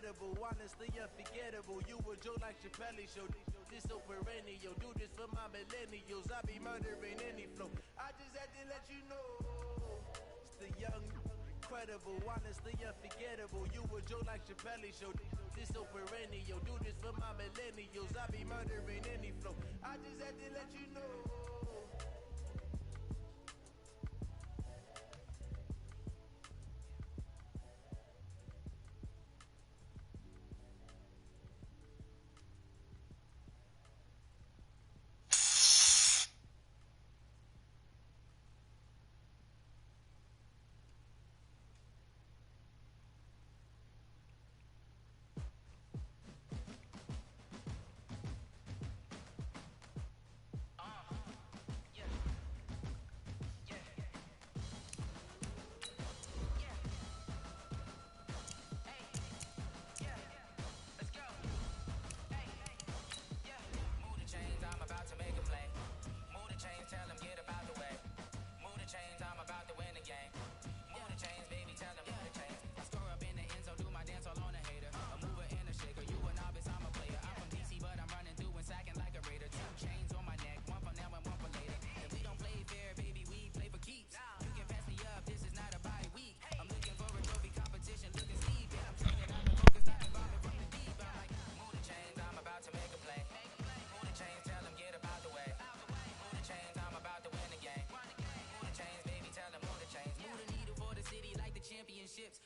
incredible, honestly unforgettable. You a Joe like Chappelle show. This so perennial, do this for my millennials. I be murdering any flow. I just had to let you know. It's the young, incredible, honestly unforgettable. You a Joe like Chappelle show. This so perennial, do this for my millennials. I be murdering any flow. I just had to let you know.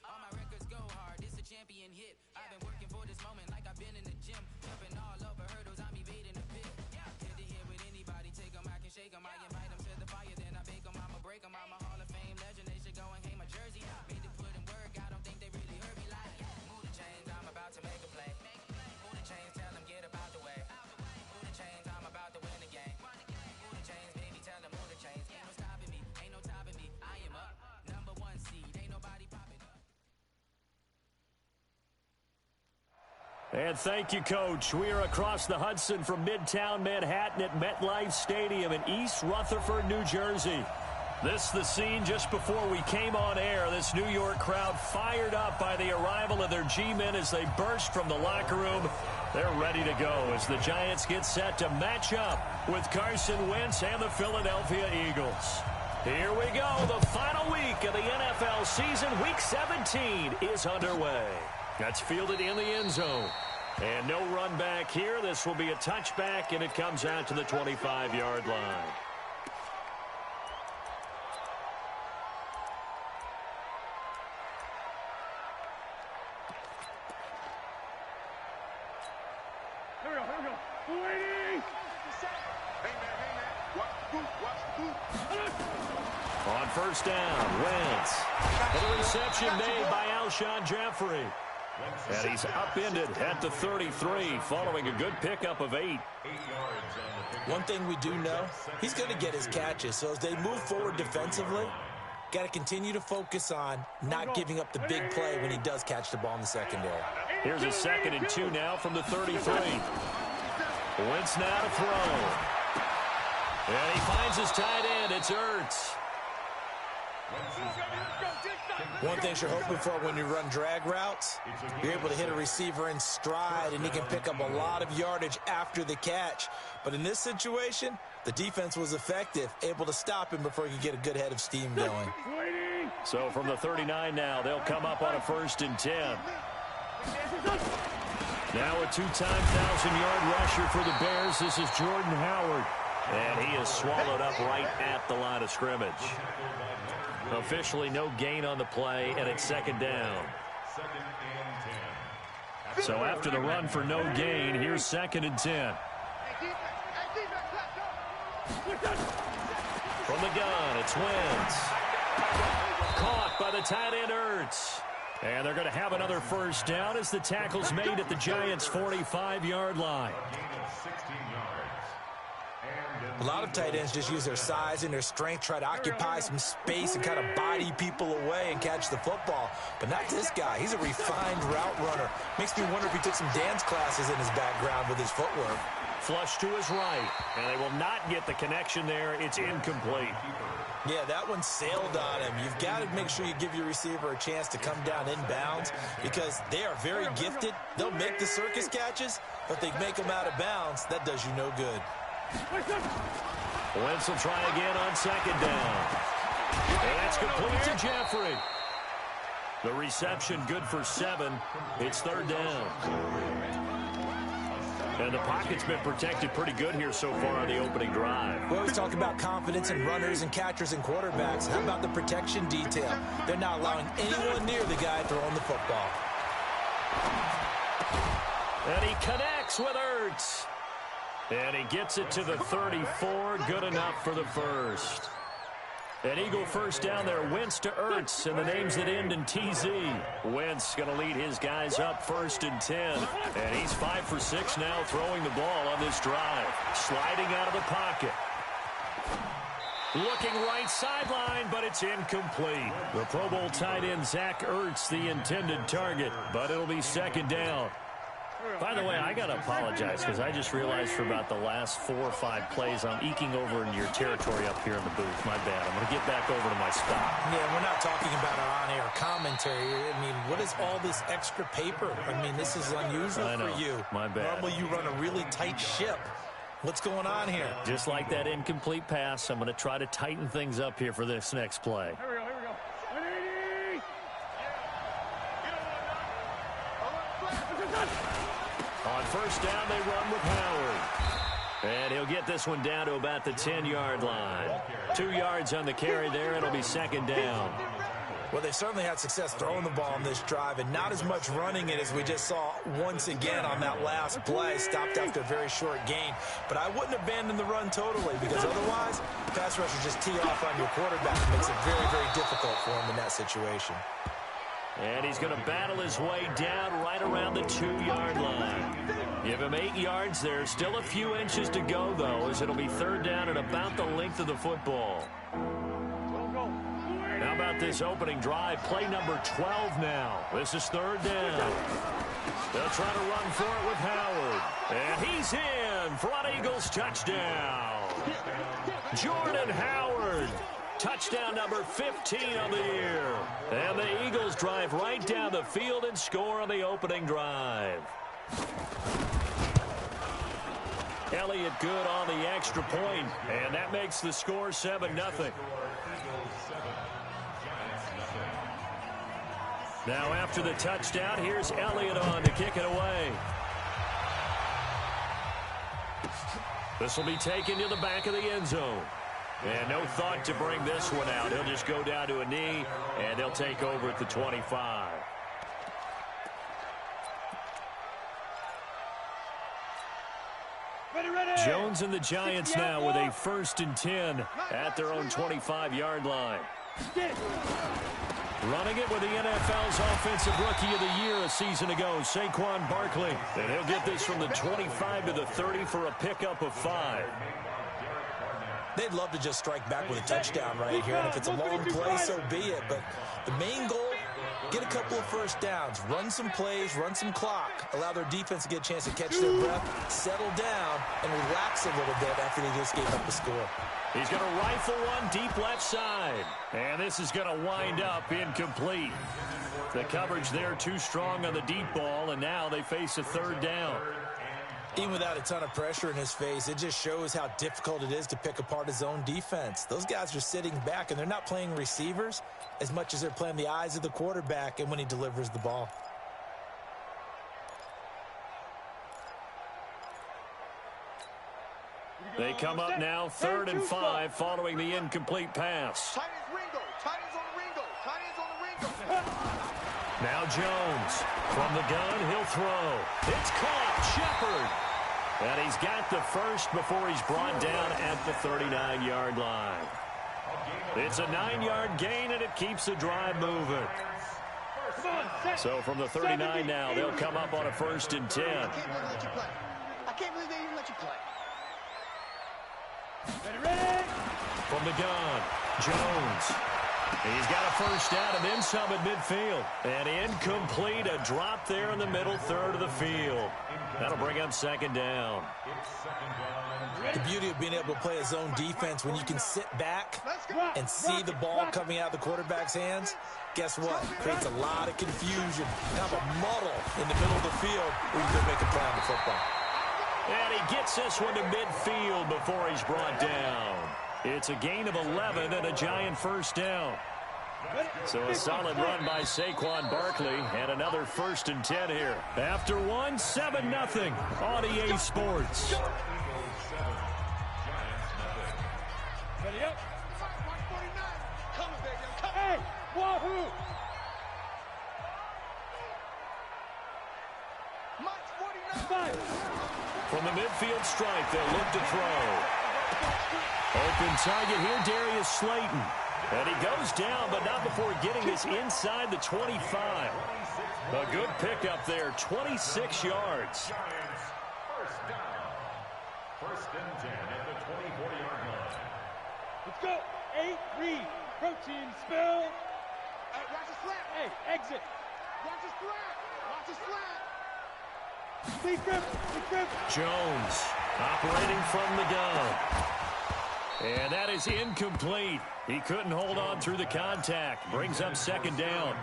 All my records go hard, this a champion hit. I've been working for this moment like I've been in the gym. Jumping all over hurdles, I'm evading the pit. Head to head with anybody, take them, I can shake them. I invite them to the fire, then I bake them. I'ma break them, I'm a Hall of Fame legend. They should go and hang my jersey. Made to put in work, I don't think they really heard me like. Move the chains, I'm about to make a play. Move the chains, tell them get about the way. Move the chains, I'm about to win the game. Move the chains, baby, tell them move the chains. Ain't no stopping me, ain't no topping me. I am up, number one seed, ain't nobody popping up. And thank you, Coach. We are across the Hudson from Midtown Manhattan at MetLife Stadium in East Rutherford, New Jersey. This is the scene just before we came on air. This New York crowd fired up by the arrival of their G-men as they burst from the locker room. They're ready to go as the Giants get set to match up with Carson Wentz and the Philadelphia Eagles. Here we go. The final week of the NFL season, Week 17, is underway. That's fielded in the end zone. And no run back here. This will be a touchback, and it comes out to the 25-yard line. Here we go. Waiting! Hey, man. Watch the boot. On first down, Wentz. And a reception made by Alshon Jeffrey. And he's upended at the 33 following a good pickup of 8. One thing we do know, he's going to get his catches. So as they move forward defensively, got to continue to focus on not giving up the big play when he does catch the ball in the secondary. Here's a 2nd and 2 now from the 33. Wentz now to throw. And he finds his tight end. It's Ertz. One thing you're hoping for when you run drag routes, you're able to hit a receiver in stride, and he can pick up a lot of yardage after the catch. But in this situation, the defense was effective, able to stop him before he could get a good head of steam going. So from the 39 now, they'll come up on a 1st and 10. Now a 2-time 1,000-yard rusher for the Bears. This is Jordan Howard. And he is swallowed up right at the line of scrimmage. Officially no gain on the play, and it's 2nd down. So after the run for no gain, here's 2nd and 10. From the gun, it's Wentz. Caught by the tight end Ertz. And they're going to have another 1st down as the tackle's made at the Giants' 45-yard line. A lot of tight ends just use their size and their strength, try to occupy some space and kind of body people away and catch the football. But not this guy. He's a refined route runner. Makes me wonder if he took some dance classes in his background with his footwork. Flush to his right, and they will not get the connection there. It's incomplete. Yeah, that one sailed on him. You've got to make sure you give your receiver a chance to come down inbounds because they are very gifted. They'll make the circus catches, but they make them out of bounds. That does you no good. Wentz will try again on second down. And that's complete to Jeffrey. The reception good for 7. It's third down. And the pocket's been protected pretty good here so far on the opening drive. We always talk about confidence in runners and catchers and quarterbacks. How about the protection detail? They're not allowing anyone near the guy throwing the football. And he connects with Ertz. And he gets it to the 34. Good enough for the first. An Eagle first down there. Wentz to Ertz, and the names that end in TZ. Wentz going to lead his guys up 1st and 10. And he's 5 for 6 now throwing the ball on this drive. Sliding out of the pocket. Looking right sideline, but it's incomplete. The Pro Bowl tight end Zach Ertz, the intended target, but it'll be second down. By the way, I got to apologize because I just realized for about the last 4 or 5 plays I'm eking over into your territory up here in the booth. My bad. I'm going to get back over to my spot. Yeah, we're not talking about our on-air commentary. I mean, what is all this extra paper? I mean, this is unusual for you. My bad. Normally you run a really tight ship. What's going on here? Just like that incomplete pass, I'm going to try to tighten things up here for this next play. Here we go. On first down, they run with Howard. And he'll get this one down to about the 10-yard line. 2 yards on the carry there. It'll be second down. Well, they certainly had success throwing the ball on this drive and not as much running it as we just saw once again on that last play. Stopped after a very short gain. But I wouldn't abandon the run totally because otherwise, pass rushers just tee off on your quarterback. It makes it very, very difficult for him in that situation. And he's going to battle his way down right around the 2-yard line. Give him 8 yards there. Still a few inches to go, though, as it'll be third down at about the length of the football. How about this opening drive? Play number 12 now. This is third down. They'll try to run for it with Howard. And he's in for an Eagles touchdown. Jordan Howard. Touchdown number 15 of the year. And the Eagles drive right down the field and score on the opening drive. Elliott good on the extra point, and that makes the score 7-0. Now after the touchdown, here's Elliott on to kick it away. This will be taken to the back of the end zone. And no thought to bring this one out. He'll just go down to a knee, and they'll take over at the 25. Jones and the Giants now with a 1st and 10 at their own 25-yard line. Running it with the NFL's Offensive Rookie of the Year a season ago, Saquon Barkley. And he'll get this from the 25 to the 30 for a pickup of 5. They'd love to just strike back with a touchdown right here, and if it's a long play, so be it. But the main goal, get a couple of first downs, run some plays, run some clock, allow their defense to get a chance to catch their breath, settle down, and relax a little bit after they just gave up the score. He's going to rifle one deep left side, and this is going to wind up incomplete. The coverage there too strong on the deep ball, and now they face a third down. Even without a ton of pressure in his face, it just shows how difficult it is to pick apart his own defense. Those guys are sitting back, and they're not playing receivers as much as they're playing the eyes of the quarterback and when he delivers the ball. They come up now 3rd and 5 following the incomplete pass. Now Jones from the gun, he'll throw. It's caught, Shepard. And he's got the first before he's brought down at the 39-yard line. It's a 9-yard gain, and it keeps the drive moving. So from the 39 now, they'll come up on a 1st and 10. I can't believe they even let you play. From the gun, Jones. He's got a first down and then some at midfield. And incomplete, a drop there in the middle third of the field. That'll bring up second down. The beauty of being able to play a zone defense when you can sit back and see the ball coming out of the quarterback's hands, guess what? Creates a lot of confusion, kind of a muddle in the middle of the field where you can make a play on the football. And he gets this one to midfield before he's brought down. It's a gain of 11 and a giant first down. So a solid run by Saquon Barkley and another 1st and 10 here. After one, 7-0 on EA Sports. Ready up. Coming, baby. I'm coming. Hey, wahoo! Mike 49. From the midfield strike, they'll look to throw. Open target here, Darius Slayton. And he goes down, but not before getting this inside the 25. A good pickup there, 26 yards. First down. 1st and 10 at the 24-yard line. Let's go. 8, read. Protein spill. Hey, watch the slap. Hey, exit. Watch the slap. Watch the slap. Lead grip. Jones operating from the gun. And that is incomplete. He couldn't hold on through the contact. Brings up second down.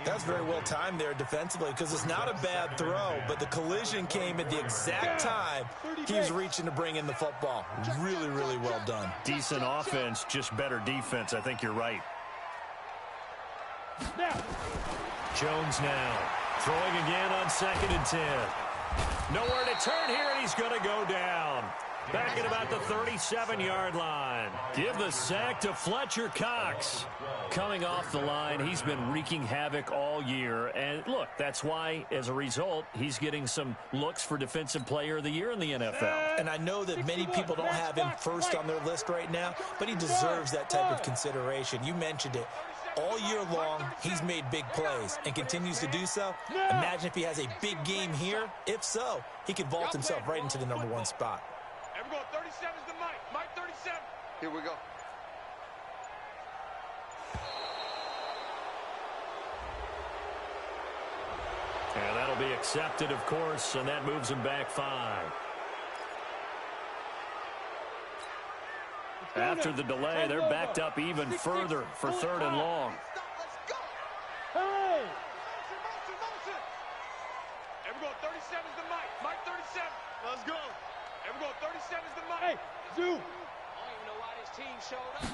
That's very well timed there defensively because it's not a bad throw, but the collision came at the exact time he was reaching to bring in the football. Really, really well done. Decent offense, just better defense. I think you're right. Jones now throwing again on 2nd and 10. Nowhere to turn here, and he's going to go down. Back at about the 37-yard line. Give the sack to Fletcher Cox. Coming off the line, he's been wreaking havoc all year. And look, that's why, as a result, he's getting some looks for Defensive Player of the Year in the NFL. And I know that many people don't have him first on their list right now, but he deserves that type of consideration. You mentioned it. All year long, he's made big plays and continues to do so. Imagine if he has a big game here. If so, he could vault himself right into the #1 spot. We're going 37's the Mike. Mike 37. Here we go. And that'll be accepted, of course, and that moves him back 5. After the delay, they're backed up even further for 3rd and long. Hey! Motion. And we're going 37's the Mike. Mike 37. Let's go. And we're going 37's the Mike. Hey, Zoo. I don't even know why this team showed up.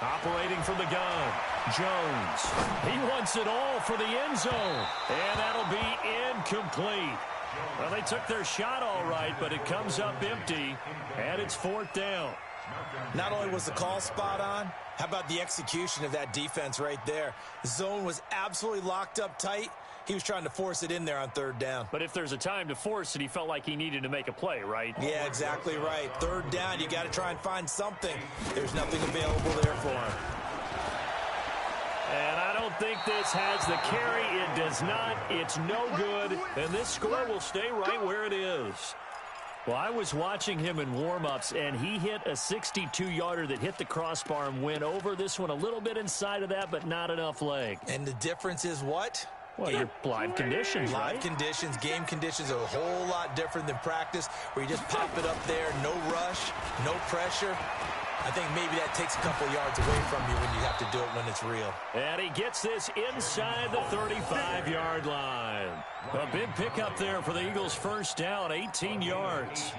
Operating from the gun, Jones. He wants it all for the end zone. And that'll be incomplete. Well, they took their shot all right, but it comes up empty, and it's 4th down. Not only was the call spot on, how about the execution of that defense right there? The zone was absolutely locked up tight. He was trying to force it in there on 3rd down. But if there's a time to force it, he felt like he needed to make a play, right? Yeah, exactly right. 3rd down, you got to try and find something. There's nothing available there for him. And I don't think this has the carry. It does not. It's no good. And this score will stay right where it is. Well, I was watching him in warm-ups, and he hit a 62-yarder that hit the crossbar and went over. This one a little bit inside of that, but not enough leg. And the difference is what? Well, your live conditions, right? Live conditions, game conditions are a whole lot different than practice, where you just pop it up there, no rush, no pressure. I think maybe that takes a couple yards away from you when you have to do it when it's real. And he gets this inside the 35-yard line. A big pickup there for the Eagles' first down, 18 yards.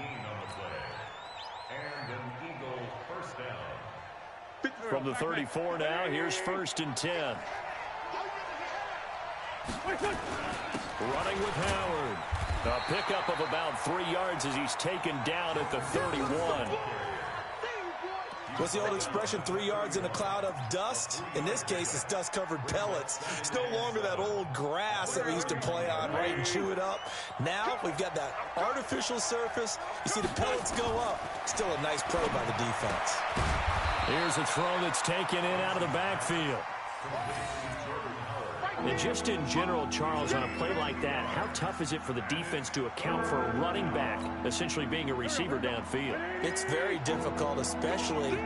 From the 34 now, here's 1st and 10. Running with Howard. A pickup of about 3 yards as he's taken down at the 31. What's the old expression, 3 yards in a cloud of dust? In this case, it's dust-covered pellets. It's no longer that old grass that we used to play on, right, and chew it up. Now we've got that artificial surface. You see the pellets go up. Still a nice play by the defense. Here's a throw that's taken in out of the backfield. And just in general, Charles, on a play like that, how tough is it for the defense to account for a running back essentially being a receiver downfield? It's very difficult, especially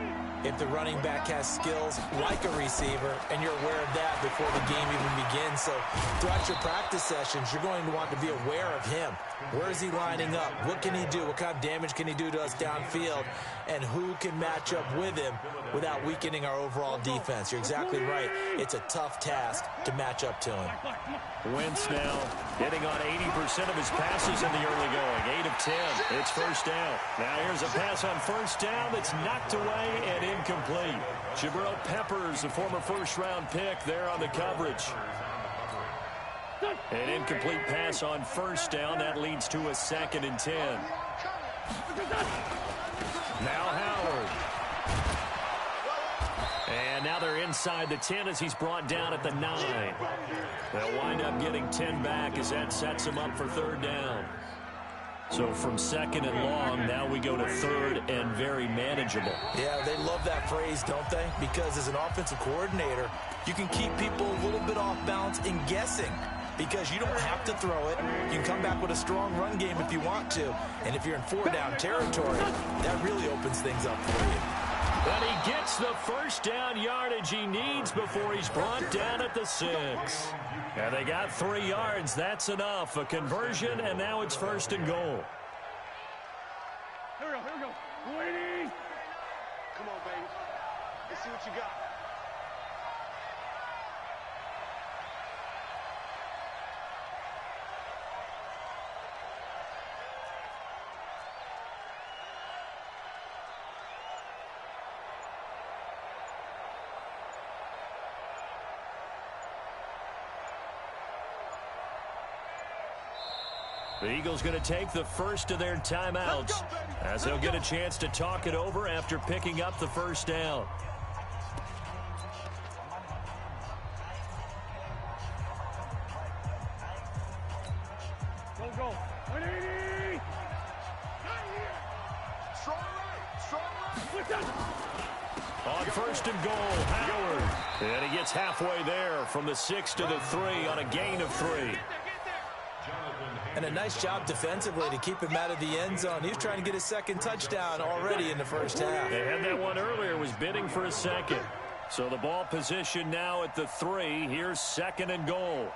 if the running back has skills like a receiver, and you're aware of that before the game even begins. So throughout your practice sessions, you're going to want to be aware of him. Where is he lining up? What can he do? What kind of damage can he do to us downfield? And who can match up with him without weakening our overall defense? You're exactly right. It's a tough task to match up to him. Wentz now hitting on 80% of his passes in the early going. 8 of 10. It's first down. Now here's a pass on first down that's knocked away and incomplete. Jabril Peppers, a former first-round pick, there on the coverage. An incomplete pass on first down. That leads to a 2nd and 10. Now Howard. And now they're inside the 10 as he's brought down at the 9. They'll wind up getting 10 back as that sets him up for 3rd down. So from 2nd and long, now we go to 3rd and very manageable. Yeah, they love that phrase, don't they? Because as an offensive coordinator, you can keep people a little bit off balance in guessing. Because you don't have to throw it. You can come back with a strong run game if you want to. And if you're in 4-down territory, that really opens things up for you. But he gets the first down yardage he needs before he's brought down at the 6. And they got 3 yards. That's enough. A conversion, and now it's 1st and goal. Here we go. Waiting. Come on, baby. Let's see what you got. The Eagles going to take the first of their timeouts as they'll get a chance to talk it over after picking up the first down. Go. 180. Strong right. On 1st and goal, Howard. And he gets halfway there from the 6 to the 3 on a gain of 3. And a nice job defensively to keep him out of the end zone. He was trying to get his 2nd touchdown already in the first half. They had that one earlier, was bidding for a 2nd. So the ball position now at the 3. Here's 2nd and goal.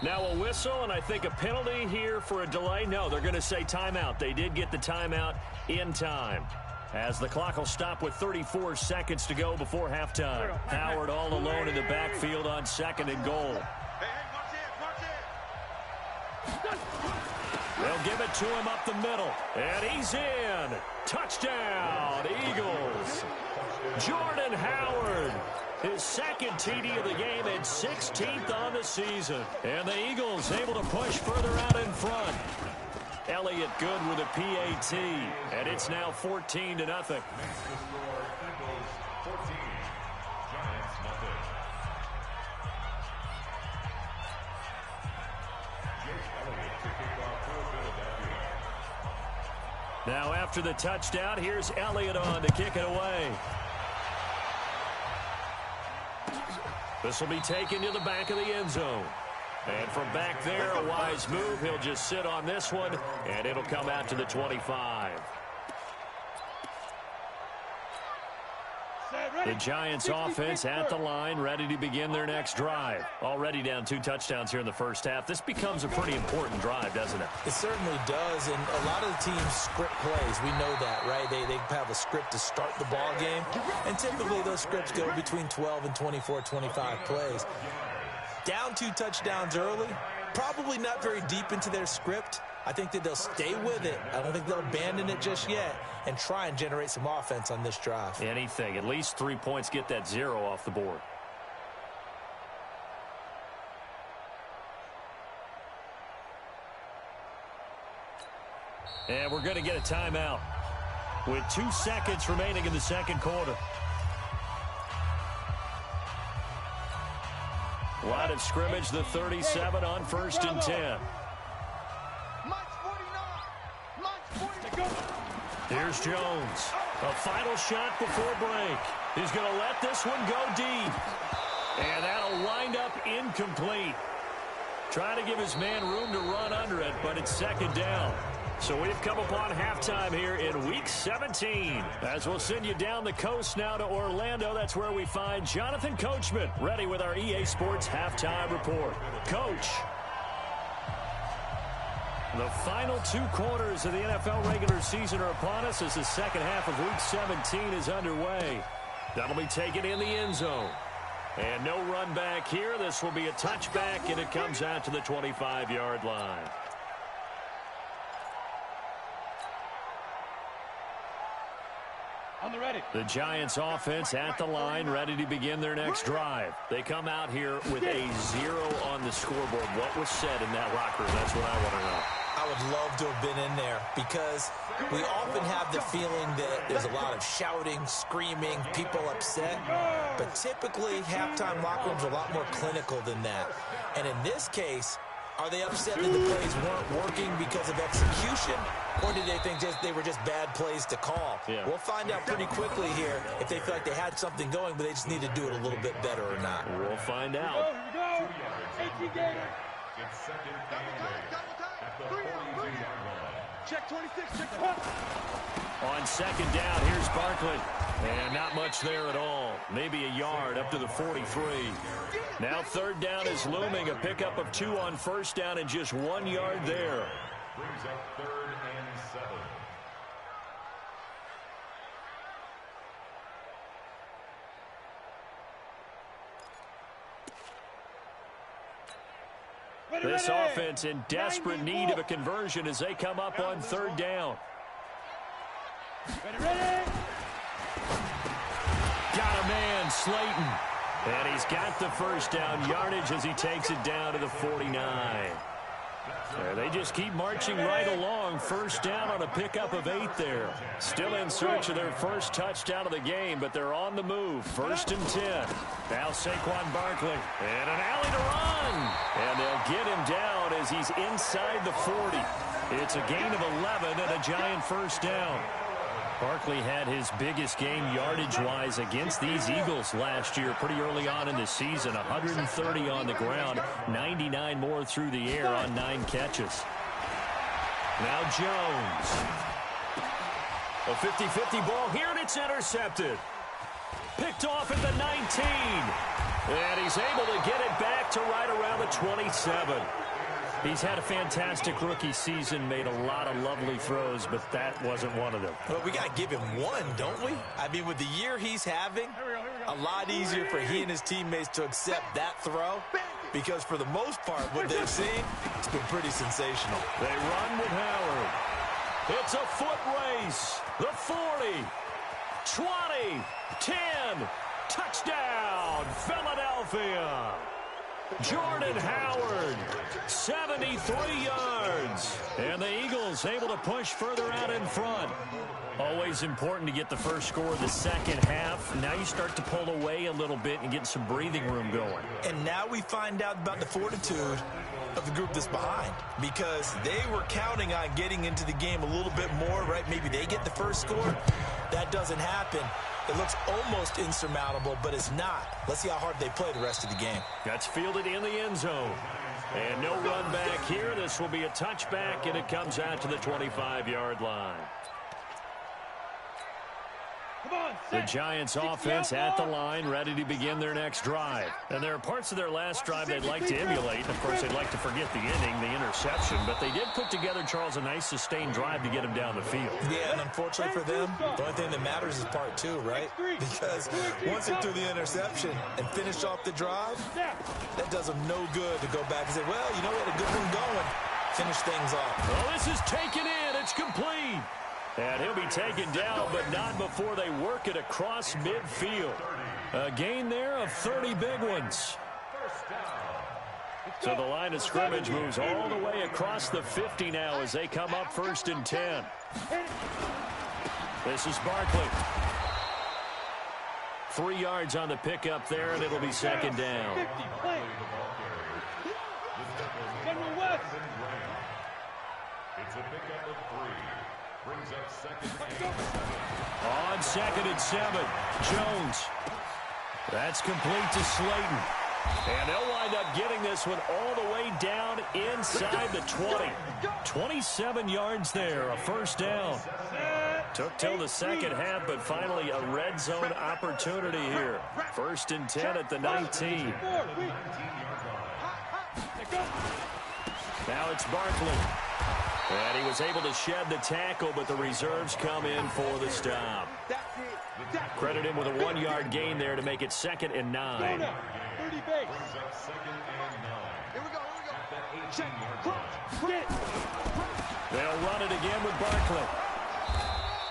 Now a whistle, and I think a penalty here for a delay. No, they're going to say timeout. They did get the timeout in time, as the clock will stop with 34 seconds to go before halftime. Howard all alone in the backfield on 2nd and goal. They'll give it to him up the middle, and he's in. Touchdown, Eagles. Jordan Howard. His 2nd TD of the game and 16th on the season. And the Eagles able to push further out in front. Elliott good with a PAT. And it's now 14-0. Now after the touchdown, here's Elliott on to kick it away. This will be taken to the back of the end zone. And from back there, a wise move. He'll just sit on this one, and it'll come out to the 25. The Giants offense at the line, ready to begin their next drive. Already down 2 touchdowns here in the first half. This becomes a pretty important drive, doesn't it? It certainly does, and a lot of the teams script plays. We know that, right? They have a script to start the ball game, and typically those scripts go between 12 and 24, 25 plays. Down 2 touchdowns early, probably not very deep into their script. I think that they'll stay with it. I don't think they'll abandon it just yet and try and generate some offense on this drive. Anything. At least 3 points, get that 0 off the board. And we're going to get a timeout with 2 seconds remaining in the second quarter. Line of scrimmage, the 37 on 1st and 10. Mike's 49. Mike's 49. Here's Jones. A final shot before break. He's going to let this one go deep. And that'll wind up incomplete. Trying to give his man room to run under it, but it's second down. So we've come upon halftime here in Week 17. As we'll send you down the coast now to Orlando, that's where we find Jonathan Coachman, ready with our EA Sports Halftime Report. Coach. The final 2 quarters of the NFL regular season are upon us as the second half of Week 17 is underway. That'll be taken in the end zone. And no run back here. This will be a touchback, and it comes out to the 25-yard line. On the ready. The Giants offense at the line, ready to begin their next drive. They come out here with a 0 on the scoreboard. What was said in that locker room? That's what I want to know. I would love to have been in there because we often have the feeling that there's a lot of shouting, screaming, people upset. But typically, halftime locker rooms are a lot more clinical than that. And in this case, are they upset that the plays weren't working because of execution? Or did they think they were just bad plays to call? Yeah. We'll find out pretty quickly here if they feel like they had something going, but they just need to do it a little bit better or not. We'll find out. Here we go. 18 gainer. It's second down at the 42-yard line. Check 26. Check the hook. On second down, here's Barkley. And not much there at all. Maybe a yard up to the 43. Now third down is looming. A pickup of 2 on first down and just 1 yard there. Brings up 3rd and 7. This offense in desperate need of a conversion as they come up on third down. Ready. Got a man, Slayton. And he's got the first down yardage as he takes it down to the 49. They just keep marching right along. First down on a pickup of 8 there. Still in search of their first touchdown of the game, but they're on the move. 1st and 10. Now Saquon Barkley. And an alley to run. And they'll get him down as he's inside the 40. It's a gain of 11 and a Giant first down. Barkley had his biggest game yardage-wise against these Eagles last year pretty early on in the season. 130 on the ground, 99 more through the air on 9 catches. Now Jones. A 50-50 ball here, and it's intercepted. Picked off at the 19. And he's able to get it back to right around the 27. He's had a fantastic rookie season, made a lot of lovely throws, but that wasn't one of them. Well, we got to give him one, don't we? I mean, with the year he's having, a lot easier for he and his teammates to accept that throw because for the most part, what they've seen, it's been pretty sensational. They run with Howard. It's a foot race. The 40, 20, 10, touchdown, Philadelphia. Jordan Howard, 73 yards. And the Eagles able to push further out in front. Always important to get the first score of the second half. Now you start to pull away a little bit and get some breathing room going. And now we find out about the fortitude of the group that's behind because they were counting on getting into the game a little bit more, right? Maybe they get the first score. That doesn't happen. It looks almost insurmountable, but it's not. Let's see how hard they play the rest of the game. That's fielded in the end zone. And no run back here. This will be a touchback, and it comes out to the 25-yard line. The Giants offense at the line, ready to begin their next drive. And there are parts of their last drive they'd like to emulate. Of course, they'd like to forget the inning, the interception. But they did put together, Charles, a nice sustained drive to get him down the field. Yeah, and unfortunately for them, the only thing that matters is part 2, right? Because once they threw the interception and finished off the drive, that does them no good to go back and say, well, you know, we had a good one going. Finish things off. Well, this is taken in. It's complete. And he'll be taken down, but not before they work it across midfield. A gain there of 30 big ones. So the line of scrimmage moves all the way across the 50 now as they come up 1st and 10. This is Barkley. 3 yards on the pickup there, and it'll be second down. It's a pickup of 3. Brings up second and 7. On 2nd and 7, Jones. That's complete to Slayton. And they'll wind up getting this one all the way down inside the 20. 27 yards there, a first down. Took till the second half, but finally a red zone opportunity here. 1st and 10 at the 19. Now it's Barkley. And he was able to shed the tackle, but the reserves come in for the stop. Credit him with a 1-yard gain there to make it 2nd and 9. 30 base. Here we go. Check. They'll run it again with Barkley.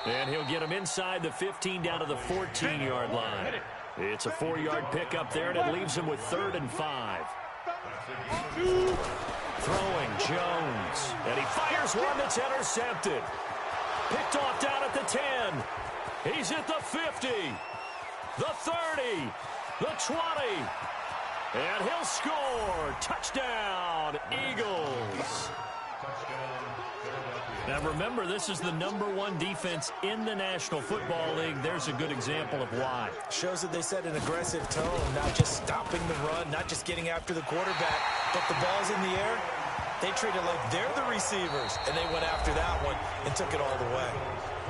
And he'll get him inside the 15 down to the 14-yard line. It's a 4-yard pickup there, and it leaves him with 3rd and 5. Throwing Jones. And he fires one that's intercepted. Picked off down at the 10. He's at the 50. The 30. The 20. And he'll score. Touchdown, Eagles. Now remember, this is the #1 defense in the National Football League. There's a good example of why. Shows that they set an aggressive tone, not just stopping the run, not just getting after the quarterback, but the ball's in the air. They treat it like they're the receivers, and they went after that one and took it all the way.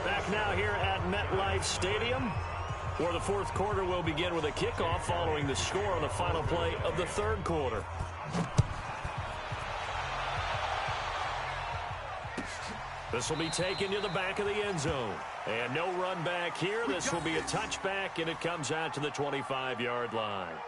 Back now here at MetLife Stadium, where the 4th quarter will begin with a kickoff following the score on the final play of the 3rd quarter. This will be taken to the back of the end zone. And no run back here. This will be a touchback, and it comes out to the 25-yard line.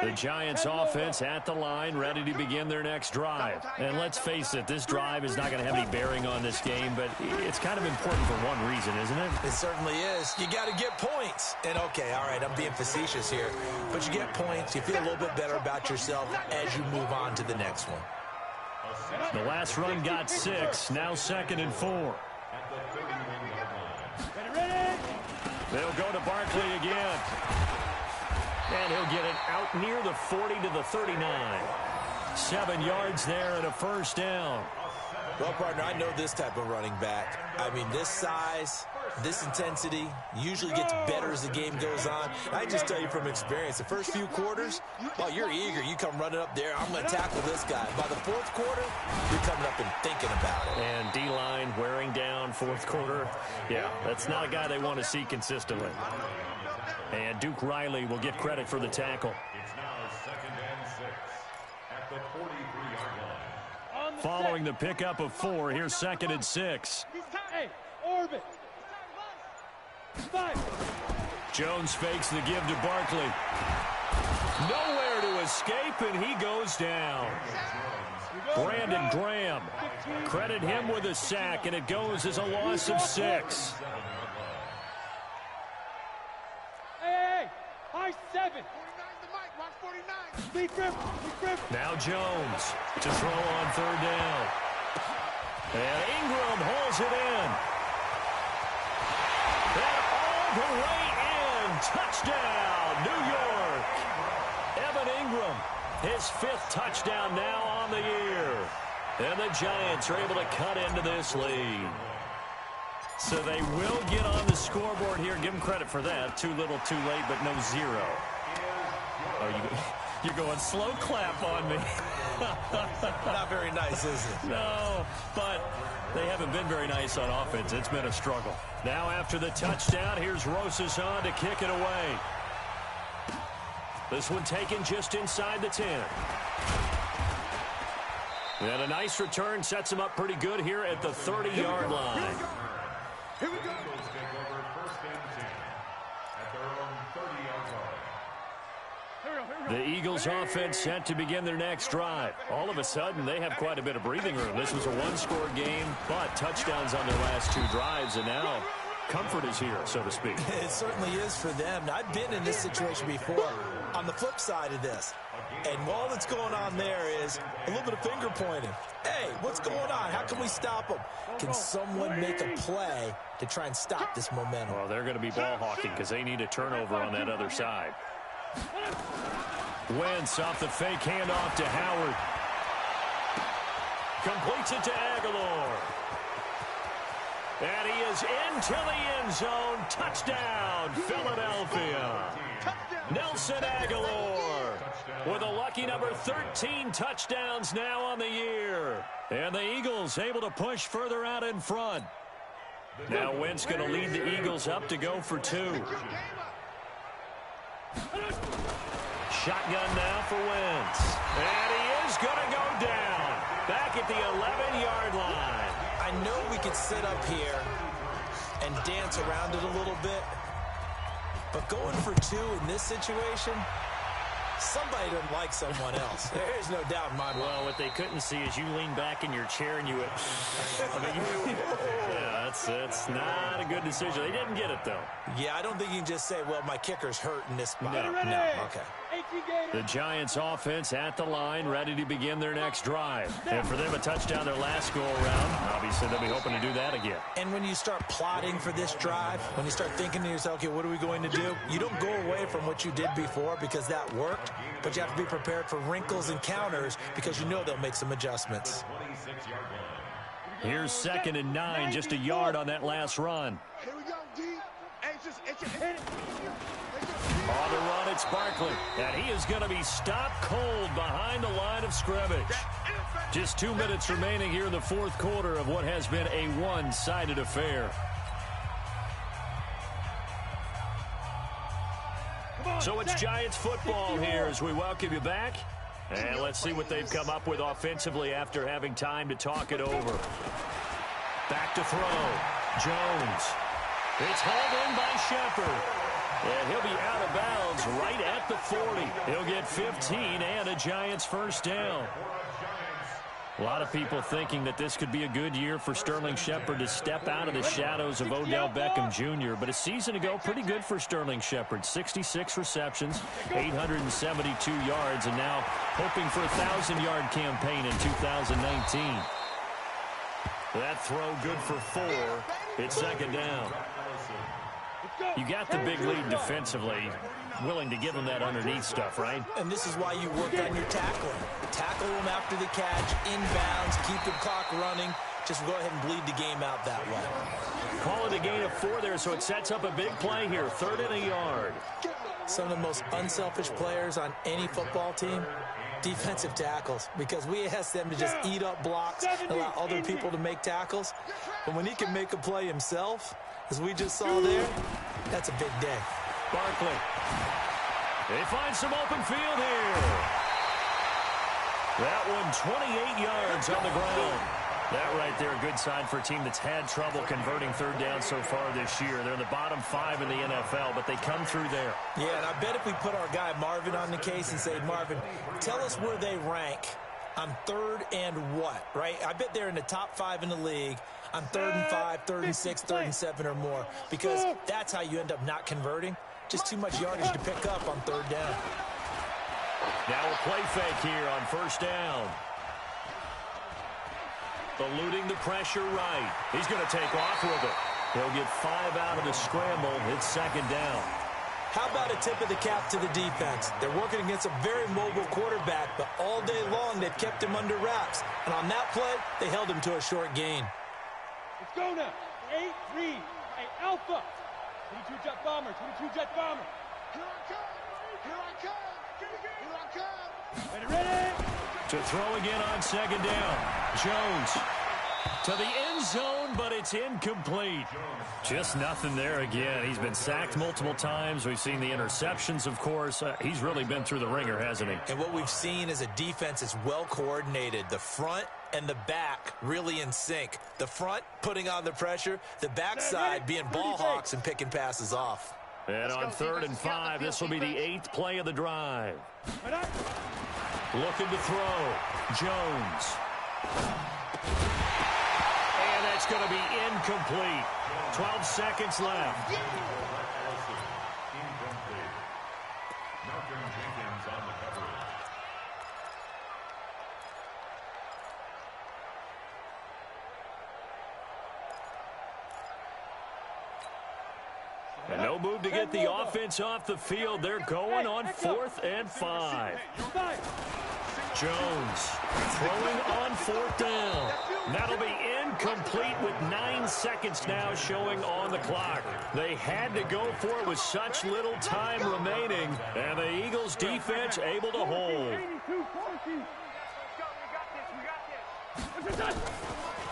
The Giants offense at the line, ready to begin their next drive. And let's face it, this drive is not going to have any bearing on this game, but it's kind of important for one reason, isn't it? It certainly is. You got to get points. And, okay, all right, I'm being facetious here. But you get points, you feel a little bit better about yourself as you move on to the next one. The last run got 6, now 2nd and 4. They'll go to Barkley again. And he'll get it out near the 40 to the 39. 7 yards there and a first down. Well, partner, I know this type of running back. I mean, this size, this intensity usually gets better as the game goes on. I just tell you from experience, the first few quarters, well, you're eager. You come running up there, I'm going to tackle this guy. By the 4th quarter, you're coming up and thinking about it. And D-line wearing down 4th quarter. Yeah, that's not a guy they want to see consistently. And Duke Riley will get credit for the tackle. It's now 2nd and 6 at the 43-yard line. Following the pickup of 4, here's 2nd and 6. Hey, orbit. 5. Jones fakes the give to Barkley. Nowhere to escape, and he goes down. Brandon Graham. Credit him with a sack, and it goes as a loss of 6. High 7. 49 the mic. Watch 49. Now Jones to throw on 3rd down. And Ingram hauls it in. And all the way in. Touchdown, New York. Evan Ingram, his 5th touchdown now on the year. And the Giants are able to cut into this lead. So they will get on the scoreboard here. Give them credit for that. Too little, too late, but no 0. Oh, you're going slow clap on me. Not very nice, is it? No, but they haven't been very nice on offense. It's been a struggle. Now after the touchdown, here's Rosas on to kick it away. This one taken just inside the 10. And a nice return sets him up pretty good here at the 30-yard line. Here we go. Eagles take over 1st and 10 at their own 30-yard line. The Eagles offense set to begin their next drive. All of a sudden, they have quite a bit of breathing room. This was a 1-score game, but touchdowns on their last 2 drives, and now comfort is here, so to speak. It certainly is for them. Now, I've been in this situation before on the flip side of this. And all that's going on there is a little bit of finger pointing. Hey, what's going on? How can we stop them? Can someone make a play to try and stop this momentum? Well, they're going to be ball hawking because they need a turnover on that other side. Wentz off the fake handoff to Howard. Completes it to Aguilar. And he is into the end zone. Touchdown, Philadelphia. Nelson Aguilar with a lucky number 13 touchdowns now on the year. And the Eagles able to push further out in front. Now Wentz going to lead the Eagles up to go for 2. Shotgun now for Wentz. And he is going to go down. Back at the 11-yard line. I know we could sit up here and dance around it a little bit, but going for 2 in this situation, somebody doesn't like someone else. There's no doubt in my mind. Well, what they couldn't see is you lean back in your chair and you went, yeah, that's not a good decision. They didn't get it, though. Yeah, I don't think you can just say, well, my kicker's hurt in this spot. No. Okay. The Giants offense at the line, ready to begin their next drive. And for them, a touchdown their last go-around. Obviously, they'll be hoping to do that again. And when you start plotting for this drive, when you start thinking to yourself, okay, what are we going to do? You don't go away from what you did before because that worked, but you have to be prepared for wrinkles and counters because you know they'll make some adjustments. Here's 2nd and 9, just a yard on that last run. Here we go, D. Hey, just hit it. On the run, it's Barkley. And he is going to be stopped cold behind the line of scrimmage. Just 2 minutes remaining here in the 4th quarter of what has been a one-sided affair. So it's Giants football here as we welcome you back. And let's see what they've come up with offensively after having time to talk it over. Back to throw. Jones. It's hauled in by Shepard. And he'll be out of bounds right at the 40. He'll get 15 and a Giants first down. A lot of people thinking that this could be a good year for Sterling Shepard to step out of the shadows of Odell Beckham Jr. But a season ago, pretty good for Sterling Shepard. 66 receptions, 872 yards, and now hoping for a 1,000-yard campaign in 2019. That throw good for 4. It's 2nd down. You got the big lead defensively, willing to give them that underneath stuff, right? And this is why you work on your tackling. Tackle them after the catch, inbounds, keep the clock running. Just go ahead and bleed the game out that way. Call it a gain of 4 there, so it sets up a big play here. 3rd and a yard. Some of the most unselfish players on any football team, defensive tackles, because we ask them to just eat up blocks and allow other people to make tackles. But when he can make a play himself, as we just saw there, that's a big day. Barkley. They find some open field here. That one 28 yards on the ground. That right there, a good sign for a team that's had trouble converting 3rd down so far this year. They're in the bottom 5 in the NFL, but they come through there. Yeah, and I bet if we put our guy Marvin on the case and say, Marvin, tell us where they rank on 3rd and what, right? I bet they're in the top 5 in the league on 3rd and 5, 3rd and 6, 3rd and 7 or more, because that's how you end up not converting. Just too much yardage to pick up on 3rd down. Now a play fake here on 1st down. Eluding the pressure right. He's going to take off with it. He'll get 5 out of the scramble. It's 2nd down. How about a tip of the cap to the defense? They're working against a very mobile quarterback, but all day long they've kept him under wraps. And on that play, they held him to a short gain. Let's go now. 8-3. Hey, Alpha. 22 jet bomber. 22 jet bomber. Here I come. Here I come. Here I come. Ready. To throw again on 2nd down. Jones to the end zone, but it's incomplete. Just nothing there again. He's been sacked multiple times. We've seen the interceptions, of course. He's really been through the ringer, hasn't he? And what we've seen is a defense that's well coordinated. The front and the back really in sync. The front putting on the pressure, the backside being ball hawks and picking passes off. And on 3rd and 5, this will be the 8th play of the drive. Looking to throw. Jones. And that's going to be incomplete. 12 seconds left. And no move to get the offense off the field. They're going on 4th and 5. Jones throwing on 4th down. That'll be incomplete with 9 seconds now showing on the clock. They had to go for it with such little time remaining, and the Eagles defense able to hold.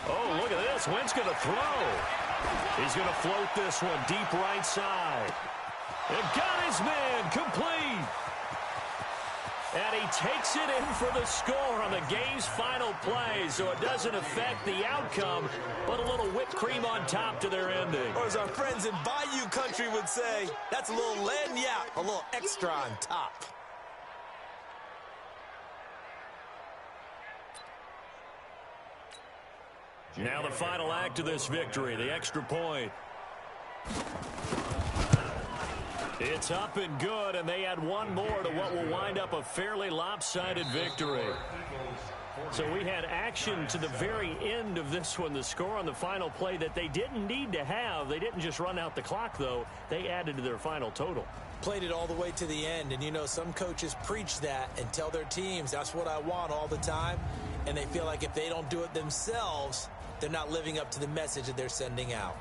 Oh, look at this. Wentz going to throw. He's going to float this one deep right side. And got his man complete. And he takes it in for the score on the game's final play, so it doesn't affect the outcome, but a little whipped cream on top to their ending. Or as our friends in Bayou Country would say, that's a little lagniappe, a little extra on top. Now the final act of this victory, the extra point. It's up and good, and they add one more to what will wind up a fairly lopsided victory. So we had action to the very end of this one, the score on the final play that they didn't need to have. They didn't just run out the clock, though. They added to their final total. Played it all the way to the end, and you know, some coaches preach that and tell their teams, that's what I want all the time, and they feel like if they don't do it themselves, they're not living up to the message that they're sending out.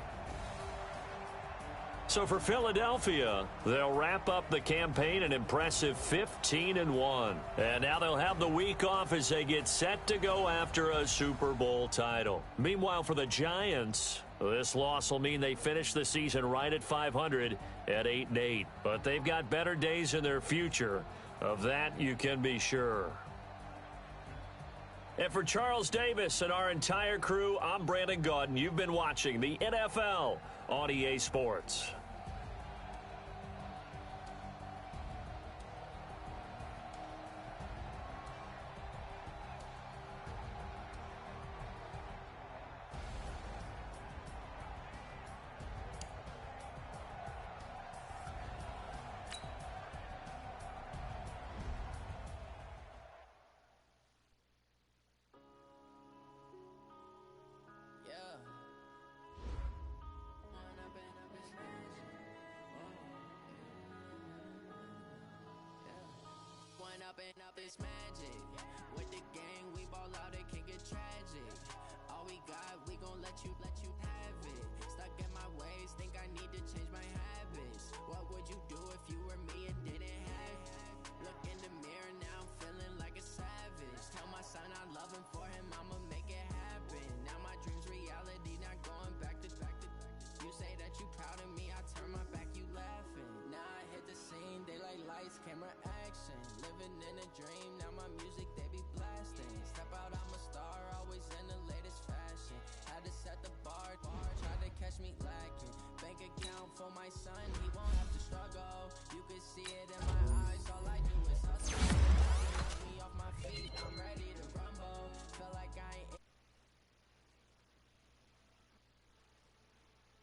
So for Philadelphia, they'll wrap up the campaign an impressive 15-1. And now they'll have the week off as they get set to go after a Super Bowl title. Meanwhile, for the Giants, this loss will mean they finish the season right at 500 at 8-8. But they've got better days in their future. Of that, you can be sure. And for Charles Davis and our entire crew, I'm Brandon Gaudin. You've been watching the NFL on EA Sports. Up this magic. With the gang, we ball out, it can get tragic. All we got, we gon' let you have it. Stuck in my ways, think I need to change my habits. What would you do if you were me and didn't have it? Look in the mirror, now I'm feeling like a savage. Tell my son I love him, for him I'ma make it happen. Now my dream's reality, not going back to. You say that you proud of me, I turn my back, you laughing. Now I hit the scene, daylight lights, camera action. Living in a dream, now my music they be blasting. Step out, I'm a star, always in the latest fashion. Had to set the bar, tried to catch me lacking. Bank account for my son, he won't have to struggle. You can see it in my